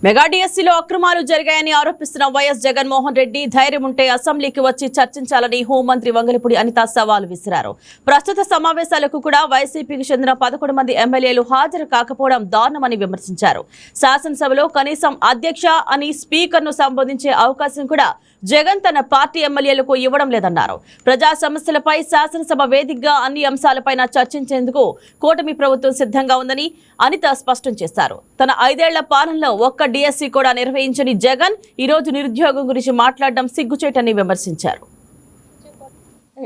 Mega డిఎస్సీలో అక్రమాలు జరిగాయని ఆరోపిస్తున్న YS Jaganmohan Reddy ధైర్యం ఉంటే అసెంబ్లీకి వచ్చి చర్చించాలని హోంమంత్రి వంగలపూడి అనిత సవాల్ విసిరారు. ప్రస్తుత సమావేశాలకు కూడా వైసీపీకి చెందిన 11 మంది ఎమ్మెల్యేలు హాజరు కాకపోవడం దారుణమని విమర్శించారు. శాసనసభలో కనీసం అధ్యక్ష అని స్పీకర్ను సంబోధించే అవకాశం కూడా జగన్ తన పార్టీ ఎమ్మెల్యేలకు ఇవ్వడం లేదన్నారు. ప్రజా సమస్యలపై శాసనసభ వేదికగా అన్ని అంశాలపైన చర్చించేందుకు కూటమి ప్రభుత్వం సిద్ధంగా ఉందని అనిత స్పష్టం చేశారు. తన 5 ఏళ్ల పాలనలో ఒక్క డిఎస్సీ కూడా నిర్వహించని జగన్ ఈ రోజు నిరుద్యోగం గురించి మాట్లాడడం సిగ్గుచేటని విమర్శించారు.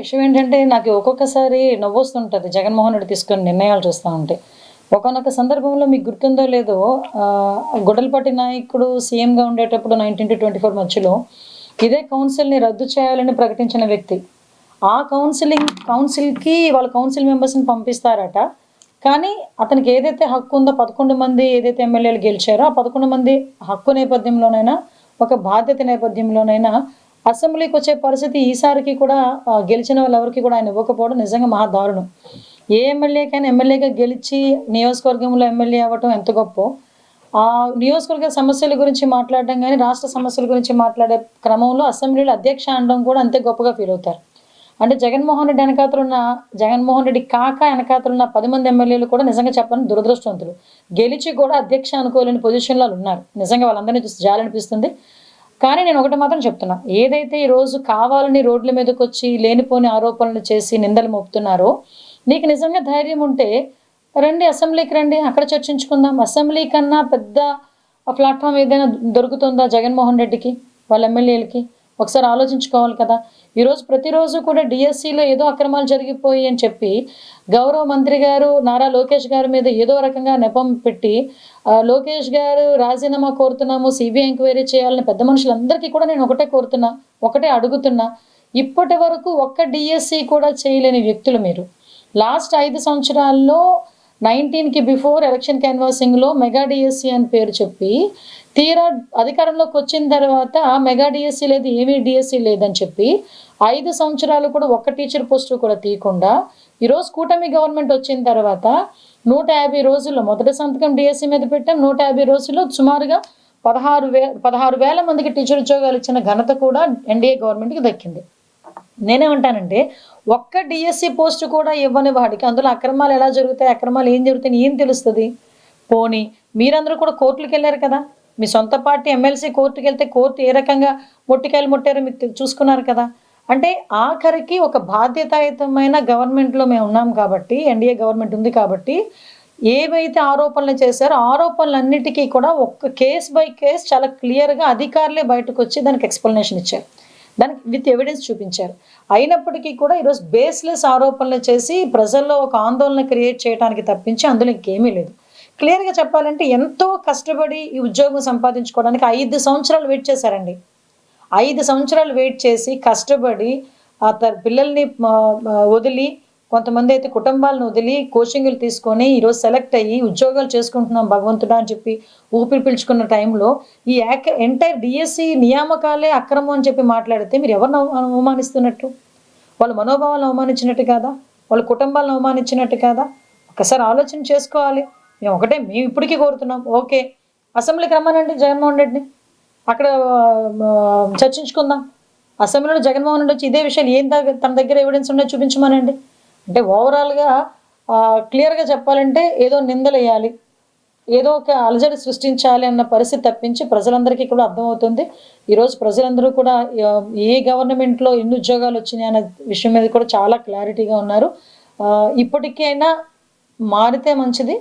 విషయం ఏంటంటే నాకు ఒక్కొక్కసారి నవ్వొస్తుంటుంది జగన్మోహన్ రెడ్డి తీసుకున్న నిర్ణయాలు చూస్తూ ఉంటే. ఒకనొక సందర్భంలో మీకు గుర్తుందో లేదో, గొడలపాటి నాయకుడు సీఎంగా ఉండేటప్పుడు 19 to 24 మధ్యలో ఇదే కౌన్సిల్ని రద్దు చేయాలని ప్రకటించిన వ్యక్తి. ఆ కౌన్సిల్కి వాళ్ళ కౌన్సిల్ మెంబర్స్ని పంపిస్తారట. కానీ అతనికి ఏదైతే హక్కు ఉందో 11 మంది ఏదైతే ఎమ్మెల్యేలు గెలిచారో ఆ 11 మంది హక్కు నేపథ్యంలోనైనా ఒక బాధ్యత నేపథ్యంలోనైనా అసెంబ్లీకి వచ్చే పరిస్థితి ఈసారికి కూడా గెలిచిన వాళ్ళు ఎవరికి కూడా ఆయన ఇవ్వకపోవడం నిజంగా మహా దారుణం. ఏ ఎమ్మెల్యేకైనా ఎమ్మెల్యేగా గెలిచి నియోజకవర్గంలో ఎమ్మెల్యే అవ్వటం ఎంత గొప్ప. ఆ నియోజకవర్గ సమస్యల గురించి మాట్లాడడం కానీ రాష్ట్ర సమస్యల గురించి మాట్లాడే క్రమంలో అసెంబ్లీలో అధ్యక్ష అనడం కూడా అంతే గొప్పగా ఫీల్ అవుతారు. అంటే జగన్మోహన్ రెడ్డి కాక వెనకాతలున్న 10 మంది ఎమ్మెల్యేలు కూడా నిజంగా చెప్పని దురదృష్టవంతులు. గెలిచి కూడా అధ్యక్ష అనుకోలేని పొజిషన్లో ఉన్నారు. నిజంగా వాళ్ళందరినీ చూసి జాలనిపిస్తుంది. కానీ నేను ఒకటి మాత్రం చెప్తున్నా, ఏదైతే ఈరోజు కావాలని రోడ్ల మీదకి వచ్చి లేనిపోని ఆరోపణలు చేసి నిందలు మోపుతున్నారో, నీకు నిజంగా ధైర్యం ఉంటే రండి, అసెంబ్లీకి రండి, అక్కడ చర్చించుకుందాం. అసెంబ్లీ కన్నా పెద్ద ప్లాట్ఫామ్ ఏదైనా దొరుకుతుందా జగన్మోహన్ రెడ్డికి వాళ్ళ ఎమ్మెల్యేలకి? ఒకసారి ఆలోచించుకోవాలి కదా. ఈరోజు ప్రతిరోజు కూడా డిఎస్సీలో ఏదో అక్రమాలు జరిగిపోయి అని చెప్పి గౌరవ మంత్రి గారు నారా లోకేష్ గారి మీద ఏదో రకంగా నెపం పెట్టి లోకేష్ గారు రాజీనామా కోరుతున్నాము, సిబిఐ ఎంక్వైరీ చేయాలని పెద్ద మనుషులందరికీ కూడా నేను ఒకటే అడుగుతున్నా. ఇప్పటి వరకు ఒక్క డిఎస్సీ కూడా చేయలేని వ్యక్తులు మీరు. లాస్ట్ 5 సంవత్సరాల్లో 19కి బిఫోర్ ఎలక్షన్ క్యాన్వాసింగ్లో మెగా డిఎస్సీ అని పేరు చెప్పి తీరా అధికారంలోకి వచ్చిన తర్వాత మెగా డిఎస్సీ లేదు, ఏమీ డిఎస్సీ లేదని చెప్పి 5 సంవత్సరాలు కూడా ఒక్క టీచర్ పోస్టు కూడా తీయకుండా ఈరోజు కూటమి గవర్నమెంట్ వచ్చిన తర్వాత 150 రోజుల్లో మొదటి సంతకం డిఎస్సీ మీద పెట్టాం. 150 రోజుల్లో సుమారుగా 16,000 మందికి టీచర్ ఉద్యోగాలు ఇచ్చిన ఘనత కూడా ఎన్డీఏ గవర్నమెంట్కి దక్కింది. నేనేమంటానంటే ఒక్క డిఎస్సీ పోస్టు కూడా ఇవ్వని వాడికి అందులో అక్రమాలు ఎలా జరుగుతాయి, అక్రమాలు ఏం జరుగుతాయి ఏం తెలుస్తుంది? పోనీ మీరందరూ కూడా కోర్టులకు వెళ్ళారు కదా, మీ సొంత పార్టీ ఎమ్మెల్సీ కోర్టుకు వెళ్తే కోర్టు ఏ రకంగా మొట్టికాయలు ముట్టారో మీకు చూసుకున్నారు కదా. అంటే ఆఖరికి ఒక బాధ్యతాయుతమైన గవర్నమెంట్లో మేము ఉన్నాం కాబట్టి, ఎన్డీఏ గవర్నమెంట్ ఉంది కాబట్టి ఏవైతే ఆరోపణలు చేశారో ఆరోపణలన్నిటికీ కూడా ఒక్క కేస్ బై కేస్ చాలా క్లియర్గా అధికారులే బయటకు వచ్చి దానికి ఎక్స్ప్లెనేషన్ ఇచ్చారు, దానికి విత్ ఎవిడెన్స్ చూపించారు. అయినప్పటికీ కూడా ఈరోజు బేస్లెస్ ఆరోపణలు చేసి ప్రజల్లో ఒక ఆందోళన క్రియేట్ చేయడానికి తప్పించి అందులో ఇంకేమీ లేదు. క్లియర్గా చెప్పాలంటే ఎంతో కష్టపడి ఈ ఉద్యోగం సంపాదించుకోవడానికి 5 సంవత్సరాలు వెయిట్ చేశారండి. 5 సంవత్సరాలు వెయిట్ చేసి కష్టపడి ఆ పిల్లల్ని వదిలి, కొంతమంది అయితే కుటుంబాలను వదిలి కోచింగ్లు తీసుకొని ఈరోజు సెలెక్ట్ అయ్యి ఉద్యోగాలు చేసుకుంటున్నాం భగవంతుడా అని చెప్పి ఊపిరి పీల్చుకున్న టైంలో ఈ ఎంటైర్ డిఎస్సి నియామకాలే అక్రమం అని చెప్పి మాట్లాడితే మీరు ఎవరిని అవమానిస్తున్నట్టు? వాళ్ళ మనోభావాలను అవమానించినట్టు కాదా? వాళ్ళ కుటుంబాలను అవమానించినట్టు కాదా? ఒకసారి ఆలోచన చేసుకోవాలి. మేము ఇప్పటికీ కోరుతున్నాం, ఓకే అసెంబ్లీకి రమ్మనండి జగన్మోహన్ రెడ్డిని, అక్కడ చర్చించుకుందాం. అసెంబ్లీలో జగన్మోహన్ రెడ్డి వచ్చి ఇదే విషయాలు ఏం తన దగ్గర ఎవిడెన్స్ ఉన్నాయో చూపించమనండి. అంటే ఓవరాల్గా క్లియర్గా చెప్పాలంటే ఏదో నిందలు వేయాలి, ఏదో ఒక అలజడి సృష్టించాలి అన్న పరిస్థితి తప్పించి ప్రజలందరికీ కూడా అర్థమవుతుంది. ఈరోజు ప్రజలందరూ కూడా ఏ గవర్నమెంట్లో ఎన్ని ఉద్యోగాలు వచ్చినాయి అనే విషయం మీద కూడా చాలా క్లారిటీగా ఉన్నారు. ఇప్పటికైనా మారితే మంచిది.